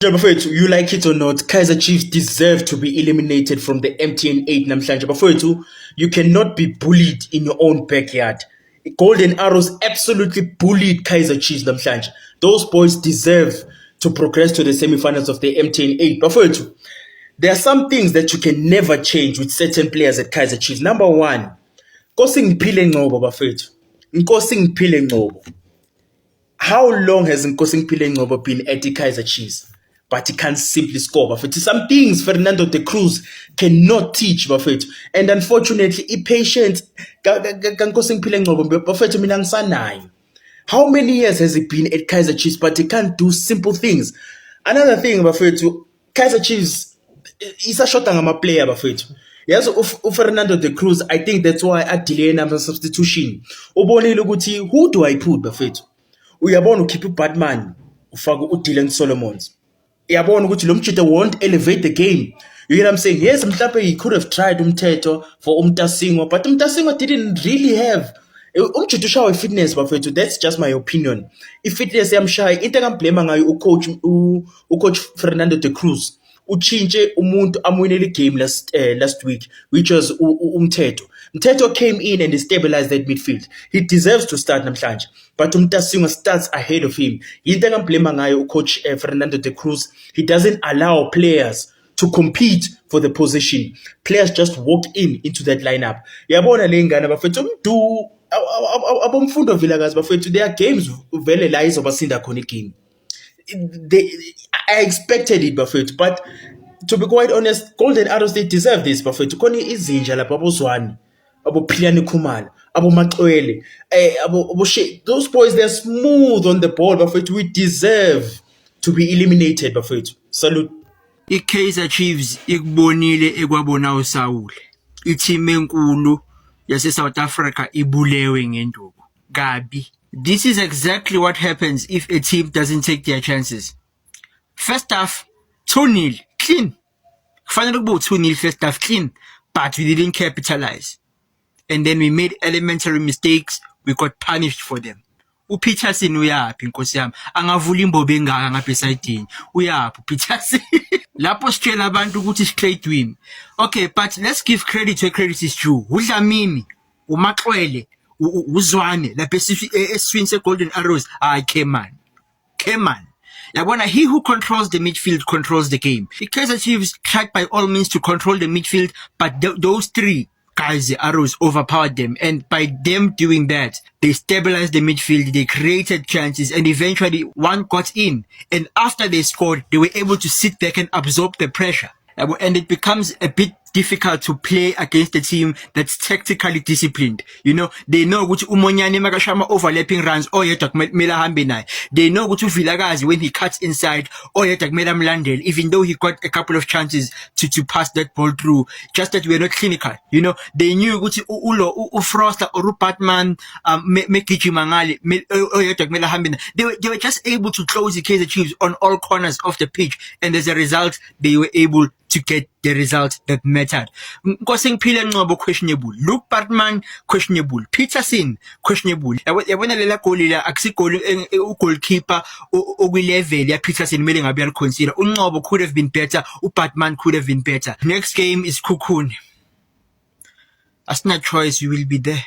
Bafowethu, you like it or not, Kaiser Chiefs deserve to be eliminated from the MTN 8 namhlanje. Bafowethu, you cannot be bullied in your own backyard. Golden Arrows absolutely bullied Kaiser Chiefs namhlanje. Those boys deserve to progress to the semi-finals of the MTN 8. Bafowethu, there are some things that you can never change with certain players at Kaiser Chiefs. Number one, Nkosi Ngiphile Ngcobo bafowethu. Nkosi Ngiphile Ngcobo. How long has Nkosi Ngiphile Ngcobo been at the Kaiser Chiefs? But he can't simply score. But some things Fernando de Cruz cannot teach. But and unfortunately, impatience. How many years has he been at Kaiser Chiefs? But he can't do simple things. Another thing, Kaiser Chiefs is a shot on a player. Yes, Fernando de Cruz. I think that's why I delay number substitution. Who do I put? Uyabona ukhipha uBatman ufaka uDylan Solomons. Uyabona ukuthi lo mjito won't elevate the game. You hear what I'm saying? Yes, mhlawumbe he could have tried Umthetho for Umtasingwa, but Umtasingwa didn't really have umjito ushawa fitness bafethu. That's just my opinion. If fitness yamshaya into engamblema ngayo ucoach Fernando de Cruz. Uchinche umuntu amwinele game last week, which was Umthetho. Umthetho came in and stabilized that midfield. He deserves to start namhlanje, but Umtasingwa starts ahead of him. Into engamblema ngayo coach Fernando de Cruz. He doesn't allow players to compete for the position. Players just walk into that lineup. Yabona le ngane bafethu umdu abomfundo Vilakazi bafethu, there are games vele la izobasinda khona igame. I expected it, Buffett, but to be quite honest, Golden Arrows, they deserve this, Buffett. Koni izinja lapha abozwani, aboPhilani Khumalo, aboMaxwele, those boys, they're smooth on the ball, Buffett. We deserve to be eliminated, Buffett. Salute. I-Kaizer Chiefs ikubonile ekwabona uSaul. I-team enkulu yase-South Africa ibulewe ngenduku. Kabi. This is exactly what happens if a team doesn't take their chances. First half, 2-0, clean. Finally, about 2-0 first half, clean. But we didn't capitalize. And then we made elementary mistakes. We got punished for them. uPeterson uyaphi inkosi yami, angavula imbobo engaka ngapha esayidini, uyaphi uPeterson? Lapho sitshela abantu ukuthi straight win. Okay, but let's give credit where credit is due. uDlamini, uMaxwele, uzwane lapha esiswini seGolden Arrows. Came on. Yabona, he who controls the midfield controls the game. The Kaizer Chiefs tried by all means to control the midfield, but those three guys, the Arrows, overpowered them. And by them doing that, they stabilized the midfield, they created chances, and eventually one got in. And after they scored, they were able to sit back and absorb the pressure. And it becomes a bit difficult to play against a team that's tactically disciplined. You know, they know ukuthi uMonyane makashama overlapping runs oyedwa kumele ahambe naye. They know ukuthi uVilakazi when he cuts inside oyedwa kumele amlandele, even though he got a couple of chances to pass that ball through, just that we are not clinical. You know, they knew ukuthi uFroster or uBatman megijima ngale oyedwa kumele ahambe naye. They were just able to close the Kaizer Chiefs on all corners of the pitch, and as a result they were able to get the result that mattered. Nkosi Ngiphile Ngcobo questionable, Luke Batman questionable, Peterson questionable. Yabona lela goal la akusigoli ugoalkeeper okwilevel ya Peterson mele ngabe aliconsider. uNgcobo could have been better, uBatman could have been better. Next game is Khukhune. Asina choice, we will be there.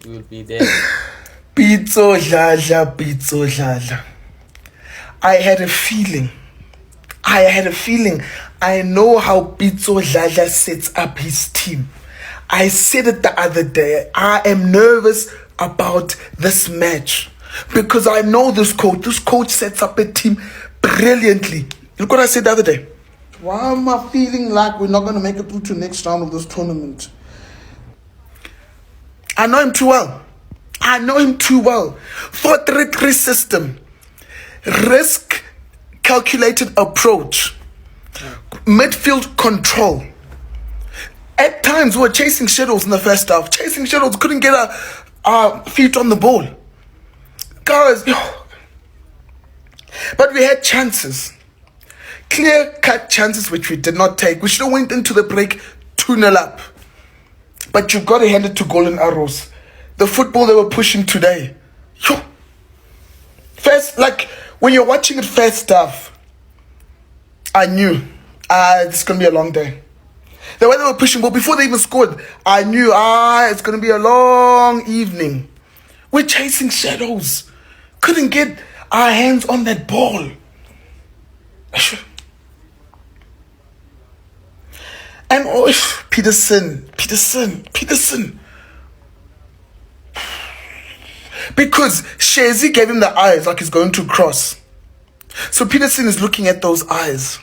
We will be there. Pitso Dladla. I had a feeling. I know how Pitso Dladla sets up his team. I said it the other day. I am nervous about this match because I know this coach. This coach sets up a team brilliantly. Look what I said the other day. Why am I feeling like we're not going to make it through to the next round of this tournament? I know him too well. 4-3-3 system. Risk calculated approach. Midfield control. At times we were chasing shadows in the first half. Couldn't get our feet on the ball. Guys, but we had chances. Clear-cut chances which we did not take. We should have went into the break 2-0 up. But you've got to hand it to Golden Arrows. The football they were pushing today. First, like, When you're watching it first off, I knew it's going to be a long day. The way they were pushing, but before they even scored, I knew it's going to be a long evening. We're chasing shadows. Couldn't get our hands on that ball. And Peterson. Because Shazi gave him the eyes like he's going to cross. So Peterson is looking at those eyes.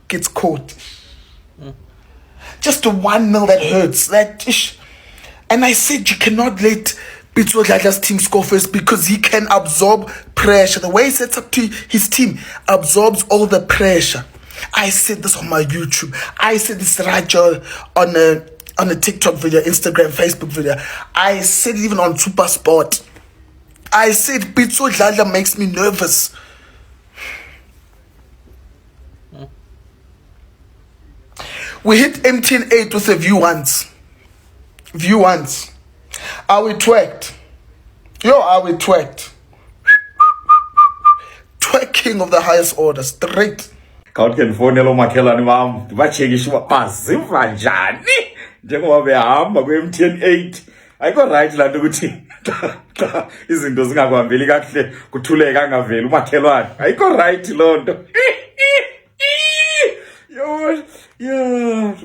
Gets caught. Just a 1-0 that hurts. And I said you cannot let Pitso Dladla's team score first because he can absorb pressure. The way he sets up to his team absorbs all the pressure. I said this on my YouTube. I said this right on a TikTok video, Instagram, Facebook video. I said it even on Super Sport. I said Pitso Dladla makes me nervous. We hit MTN 8 with a view once. Are we twerked? Are we twerked? Twerking of the highest order, straight. Khawuthi ndifonele umakhelwane wam ndibachekishe uba baziva njani njengoba behamba kwe-MTN 8. Ayikho right laa nto ukuthi xa izinto zingakuhambeli kakuhle kuthuleke angaveli umakhelwane. Ayikho right loo nto.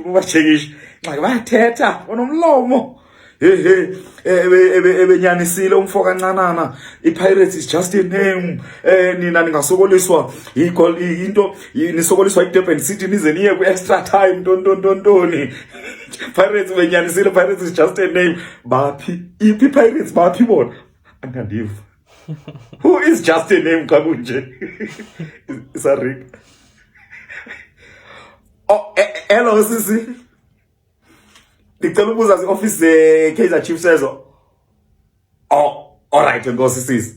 Ubachekishe nxa bayathetha onomlomo. Ebenyanisile umfo kancanana. iPirates is just a name. Nina ningasokoliswa into nisokoliswa iDurban City nize niye ku-extra time tontoni. Pirates benyanisile. Pirates is just a name. Baphi iphi Pirates baphi bona angandiva. Who is just a name kakunje? Sorry. Oh, hello sisi. Ndicela ubuza office Kaizer Chiefs ezo. Oh, all right ngosi sisi.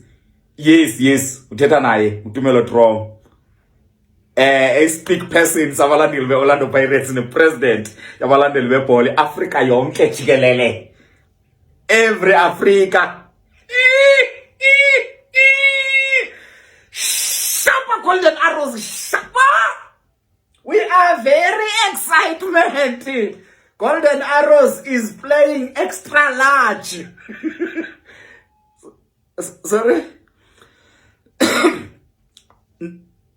Yes, uthetha naye uTumelo Drom. A speak person sabalandeli beOrlando Pirates nepresident yabalandeli bebhola Africa yonke jikelele. Every Africa. Shapa Golden Arrows, shapa. We are very excited. Golden Arrows is playing extra large. Sorry?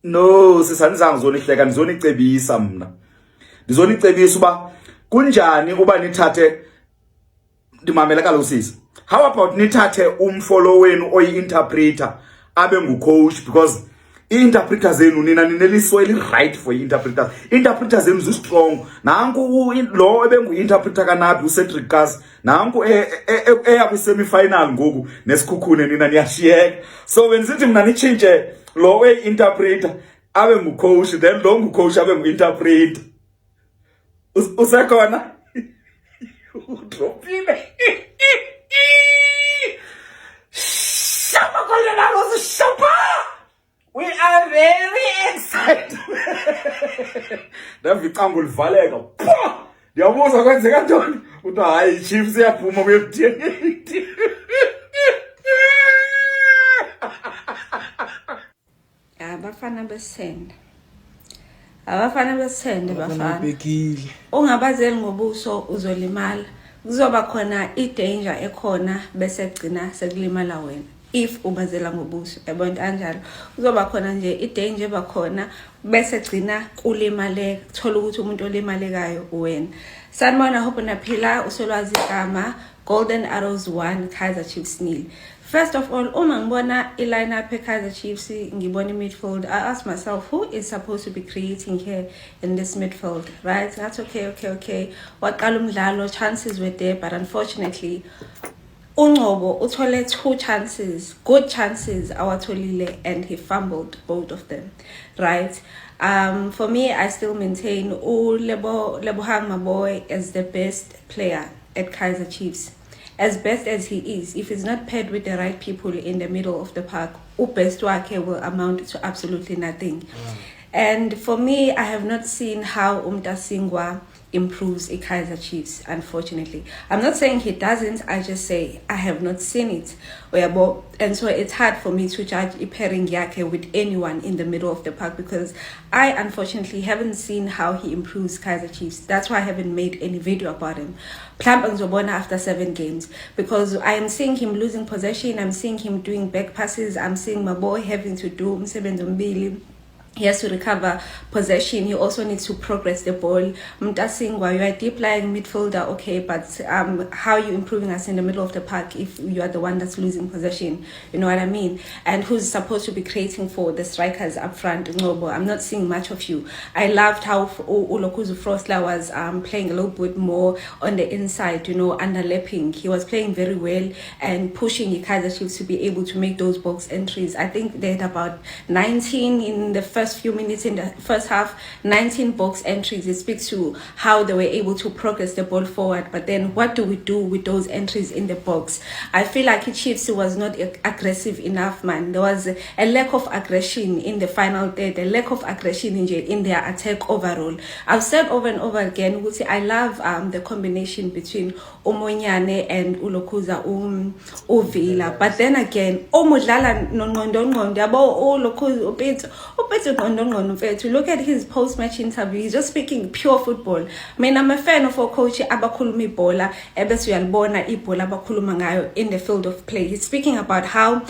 No, sisanizange ngizonihleka nizonicebisa mna. Nizonicebisa uba kunjani uba nithathe ndimamela kaloku sisi. How about nithathe umfollow wenu oyi-interpreter abe ngu-coach because i-interpreter zenu nina nineliswa eli-right for i-interpreters. I-interpreter zenu zi-strong. Nanku lo ebengu-interpreter kanaphi uCedric Gas. Nanku eya kwi-semi-final ngoku nesikhukhune nina niyashiyeka. So benisithi mna nitshintshe lo we-interpreter abe ngu-coach then lo ngu-coach abe ngu-interpreter. Usekhona? Udropile. Shapa Golden Arrows, shapa! We are very excited. Ndavicango livaleka. Ndiyabuza kwenzeka ntoni? Uthi hayi Chiefs yaphuma kwe-MTN. Abafana besende bafana. Ungabazeli ngobuso uzolimala. Kuzoba khona i-danger ekhona bese gcina sekulimala wena. If ubazela ngobuso yabona kanjalo kuzoba khona nje i-danger bakhona bese gcina kulimaleka thola ukuthi umuntu olimalekayo wena. Sanibona hope naphila usolwazi igama Golden Arrows 1 Kaizer Chiefs 0. First of all, uma ngibona i-lineup eKaizer Chiefs ngibona i-midfield, I ask myself who is supposed to be creating here in this midfield, right? That's okay. Waqala umdlalo, chances were there, but unfortunately Ungobo uthole 2 chances, good chances awatholile, and he fumbled both of them, right? For me, I still maintain Lebohang Maboy is the best player at Kaizer Chiefs. As best as he is, if he's not paired with the right people in the middle of the park, best wake will amount to absolutely nothing. And for me, I have not seen how Umtasingwa improves a Kaizer Chiefs, unfortunately. I'm not saying he doesn't, I just say I have not seen it. And so it's hard for me to judge a pairing Yake with anyone in the middle of the park because I unfortunately haven't seen how he improves Kaizer Chiefs. That's why I haven't made any video about him. After 7 games, because I am seeing him losing possession, I'm seeing him doing back passes, I'm seeing my boy having to do Msebenzi. He has to recover possession. He also needs to progress the ball. Mtasingwa, you are a deep lying midfielder, okay, but how are you improving us in the middle of the park if you are the one that's losing possession? You know what I mean? And who's supposed to be creating for the strikers up front? No, I'm not seeing much of you. I loved how Ulokuzu Frosla was playing a little bit more on the inside, you know, underlapping. He was playing very well and pushing the Kaizer Chiefs to be able to make those box entries. I think they had about 19 in the first few minutes in the first half, 19 box entries. It speaks to how they were able to progress the ball forward. But then what do we do with those entries in the box? I feel like the Chiefs was not aggressive enough, man. There was a lack of aggression in the final third, a lack of aggression in their attack overall. I've said over and over again, I love the combination between Omonyane and Ulokuza Uvila. But then again, Omudlala look at his post-match interview. He's just speaking pure football. I mean, I'm a fan of our coach Abakulumi Bola Ebesuyalbona Ibola Abakuluma ngayo in the field of play. He's speaking about how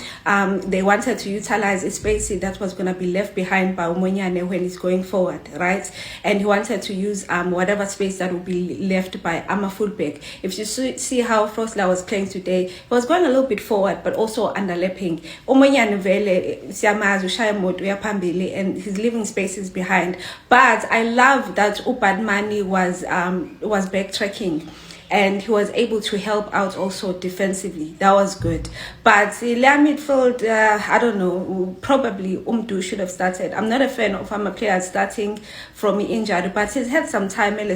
they wanted to utilize a space that was going to be left behind by Omonyane when he's going forward, right? And he wanted to use whatever space that would be left by Ama fullback. If you see how Frosla was playing today, he was going a little bit forward, but also underlapping. Omonyane vele siyamazi ushaya moto uyaphambi and his living spaces behind. But I love that Upadmani was backtracking and he was able to help out also defensively. That was good. But the midfield, I don't know, probably Umdu should have started. I'm not a fan of a player starting from injured, but he's had some time. You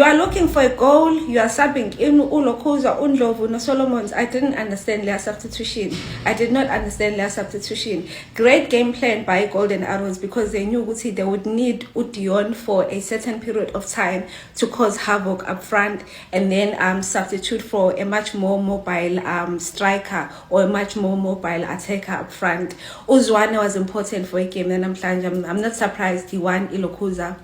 are looking for a goal, you are subbing in Ulokuza, Undlovu, no Solomons. I didn't understand their substitution. I did not understand their substitution. Great game plan by Golden Arrows because they knew they would need Udion for a certain period of time to cause havoc up front and then substitute for a much more mobile striker or a much more mobile attacker up front. Uzwane was important for a game and I'm not surprised he won Ilokuza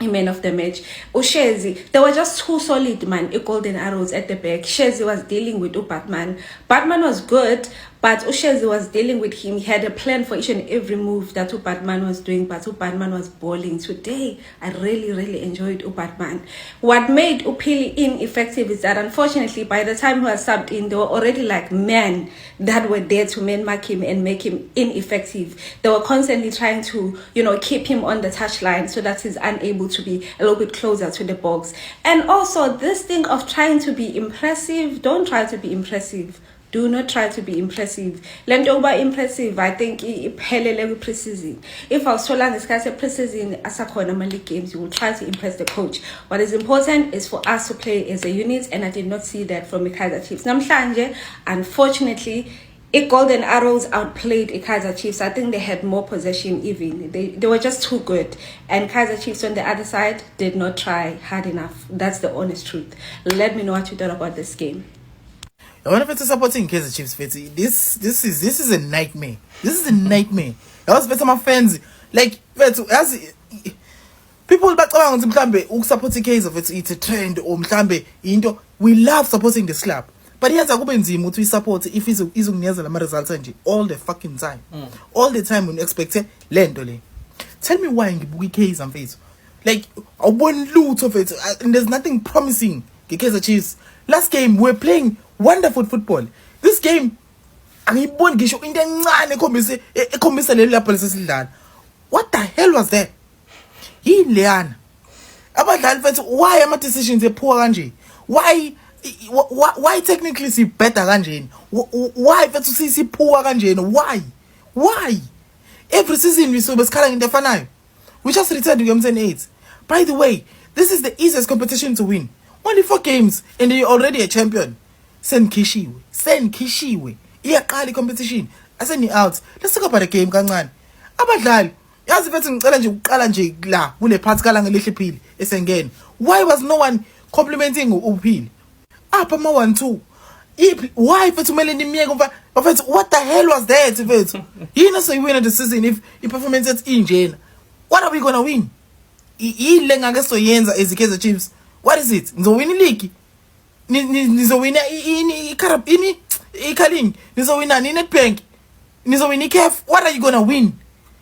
man of the match. Ushezi, they were just too solid, man. Golden Arrows at the back. Shezi was dealing with Batman. Batman was good, but Ushezi was dealing with him. He had a plan for each and every move that Batman was doing, but Batman was balling. Today, I really enjoyed Batman. What made Upili ineffective is that unfortunately, by the time he was subbed in, they were already like men that were there to man-mark him and make him ineffective. They were constantly trying to, keep him on the touchline so that he's unable to be a little bit closer to the box. And also, this thing of trying to be impressive, don't try to be impressive. Do not try to be impressive. Lendoba impressive, I think iphelele precision. If I was so long discuss precision as a league games, you will try to impress the coach. What is important is for us to play as a unit, and I did not see that from the Kaizer Chiefs. Namhlanje, unfortunately, Golden Arrows outplayed Kaizer Chiefs. I think they had more possession even. They were just too good. And Kaizer Chiefs on the other side did not try hard enough. That's the honest truth. Let me know what you thought about this game. When it's supporting Kaizer Chiefs, this is a nightmare. This is a nightmare. I was better my fans like as people back around mhlambe supporting Kaizer it's a trend or mhlambe into we love supporting this club. But yes, kube nzima ukuthi support if izokunikeza lama results nje all the fucking time. All the time when you expect le nto le. Tell me why ngibuka iKaizer mfethu. Like awuboni lutho mfethu and there's nothing promising ngeKaizer Chiefs. Last game we were playing wonderful football. This game angiyiboni ngisho into encane ekhombisa leli lapho lesidlala. What the hell was that? Yini leyana? Abadlali mfethu why ama decisions epoor kanje? Why technically si better kanjeni? Why mfethu si poor kanjeni? Why? Every season we saw besikhala into efanayo. We just returned to games and 8. By the way, this is the easiest competition to win. Only 4 games and you're already a champion. Send Kishiwe. Iyaqala competition. Aseni out. Let's talk about the game kancane. Abadlali yazi mfethu ngicela nje ukuqala nje la kule part kala ngelihle phili esengene. Why was no one complimenting uphili apha ma 1-2? Why mfethu kumele nimiyeke mfethu? What the hell was that mfethu? Yini so you win the season if performance is injena? What are we gonna win? Ile ngake soyenza as Kaizer Chiefs. What is it? Nizowina league? Nizowina ini iKaling? Nizowina Nedbank? Nizowina iCAF? What are you gonna win?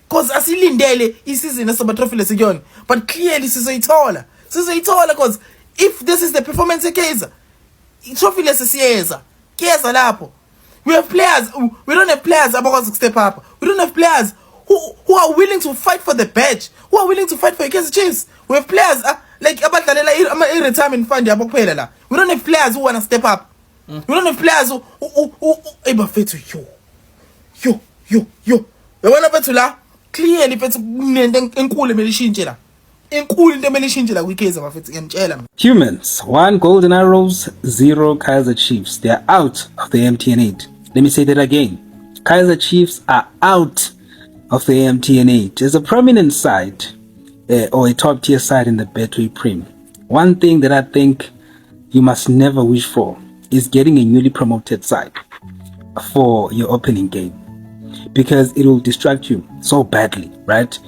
Cause asilindele isizini esaba trophy lesikuyona, but clearly sizoyithola cause if this is the performance eKaizer, trophy lesiyeza kuyeza lapho. We have players, we don't have players abakwazi step up. We don't have players who are willing to fight for the badge, who are willing to fight for Kaizer Chiefs. We have players like abadlalela i-retirement fund yabo kuphela la. We don't have players who want to step up. We don't have players who ebafethu yo yabona bethu la clearly bethu kunento enkulu emelishintshe la. Enkulu into emelishintshe la kwiKaizer bafethu ngiyamtshela. Humans, 1 Golden Arrows, 0 Kaizer Chiefs. They are out of the MTN8. Let me say that again. Kaizer Chiefs are out of the MTN8. As a prominent side or a top tier side in the Betway Prem, one thing that I think you must never wish for is getting a newly promoted side for your opening game, because it will distract you so badly, right?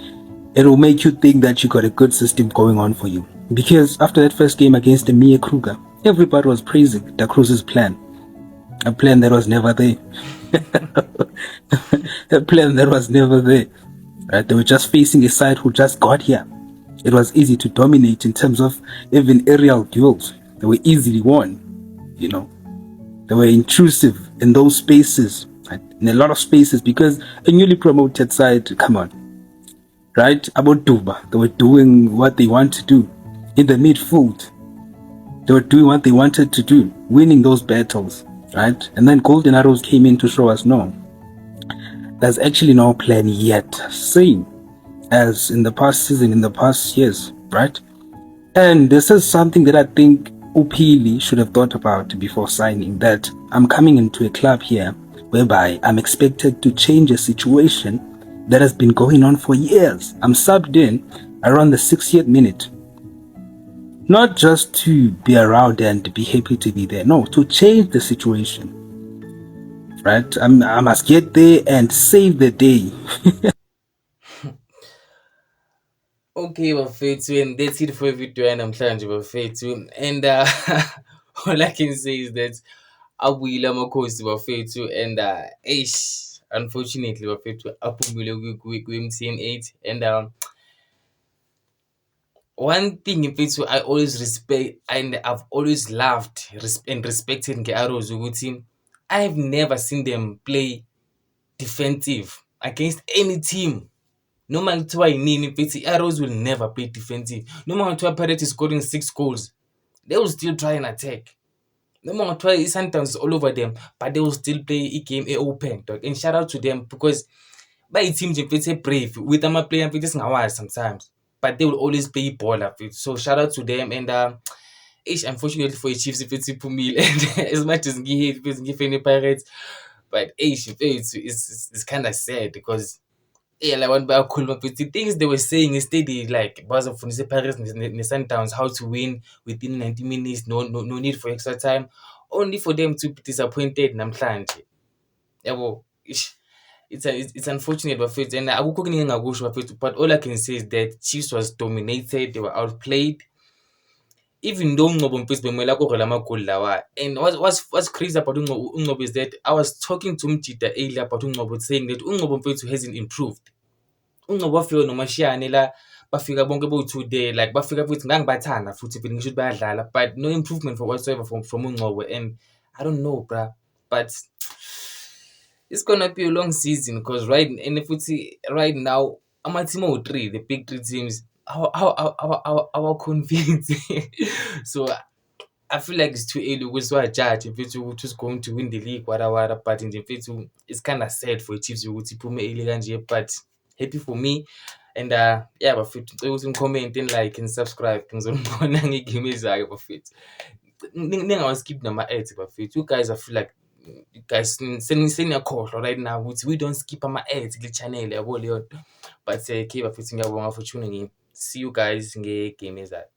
It will make you think that you got a good system going on for you, because after that first game against the Mia Kruger, everybody was praising Da Cruz's plan, a plan that was never there. A plan that was never there, right? They were just facing a side who just got here. It was easy to dominate in terms of even aerial duels. They were easily won, you know. They were intrusive in those spaces, right? In a lot of spaces, because a newly promoted side, come on, right? About Duba, they were doing what they want to do in the midfield. They were doing what they wanted to do, winning those battles, right? And then Golden Arrows came in to show us, no, there's actually no plan yet, same as in the past season, in the past years, right? And this is something that I think Upili should have thought about before signing, that I'm coming into a club here whereby I'm expected to change a situation that has been going on for years. I'm subbed in around the 60th minute, not just to be around and be happy to be there, no, to change the situation, right? I must get there and save the day. Okay, bafethu, and that's it for video namhlanje bafethu. And all I can say is that abuyile amakhosi bafethu, and unfortunately bafethu aphumile ku-MTN8. And one thing bafethu I always respect and I've always loved and respected nge-Arrows ukuthi I've never seen them play defensive against any team. Noma kuthiwa yinini mfethu, Arrows will never play defensive. Noma kuthiwa Pirates is scoring 6 goals, they will still try and attack. Noma kuthiwa i-Sundowns is all over them, but they will still play i-game open, dog. And shout out to them, because bayi-team nje mfethu brave with ama-player mfethu esingawazi sometimes, but they will always play ibhola mfethu. So shout out to them. And unfortunately for i-Chiefs mfethu iphumile, and as much as ngihate mfethu ngifane Pirates, but it's kind of sad, because like one by cool, but the things they were saying instead, like bazofundisa Pirates ne Sundowns how to win within 90 minutes, no need for extra time, only for them to be disappointed namhlanje. Yabo, it's unfortunate bafethu, and akukho kuningi engakusho bafethu, but all I can say is that Chiefs was dominated, they were outplayed. Even though Ungcobo mfethu bemela ukugwela amagoli lawa. And what's crazy about Ungcobo is that I was talking to Mjida earlier about Ungcobo, saying that Ungcobo mfethu hasn't improved. Ungcobo wafika nomashiyane la, bafika bonke bowu-2 there, like bafika futhi ngangibathanda futhi vele ngisho bayadlala, but no improvement for whatsoever from Ungcobo. And I don't know, bruh, but it's gonna be a long season, because right now ama-team awu-3, the big 3 teams, our convinced. So I feel like it's too early ukuthi wajudge mfethu who's going to win the league, whatever. But nje mfethu, it's kind of sad for Chiefs ukuthi iphume early kanje, but happy for me. And yeah bafethu, ngicela ukuthi comment and like and subscribe ngizonibona ngegame ezayo bafethu. Ningawaskip nama-ads bafethu. You guys, I feel like guys seniyakhohlwa right now ukuthi we don't skip ama-ads kule channel yabo leyo nto. But ke bafethu ngiyabonga for tuning in. See you guys nge-game ezayo.